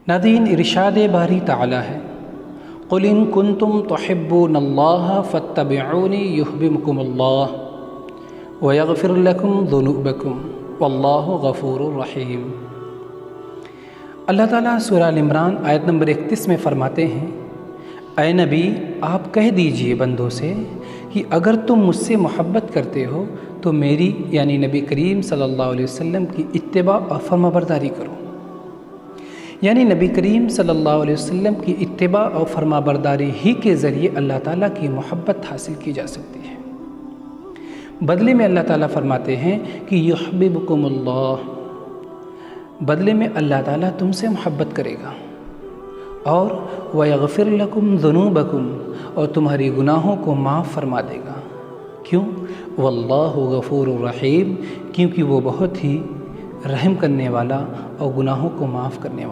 ناظرین، ارشاد باری تعالی ہے، قل ان کنتم تحبون اللہ فاتبعونی یحببکم اللہ ویغفر لکم ذنوبکم واللہ غفور رحیم۔ اللہ تعالیٰ سورہ ال عمران آیت نمبر 31 میں فرماتے ہیں، اے نبی آپ کہہ دیجئے بندوں سے کہ اگر تم مجھ سے محبت کرتے ہو تو میری یعنی نبی کریم صلی اللہ علیہ وسلم کی اتباع اور فرمانبرداری کرو۔ یعنی نبی کریم صلی اللہ علیہ وسلم کی اتباع اور فرمانبرداری ہی کے ذریعے اللہ تعالیٰ کی محبت حاصل کی جا سکتی ہے۔ بدلے میں اللہ تعالیٰ فرماتے ہیں کہ یحببکم اللہ، بدلے میں اللہ تعالیٰ تم سے محبت کرے گا، اور ویغفر لکم ذنوبکم، اور تمہاری گناہوں کو معاف فرما دے گا۔ کیوں؟ واللہ غفور الرحیم، کیونکہ وہ بہت ہی رحم کرنے والا اور گناہوں کو معاف کرنے والا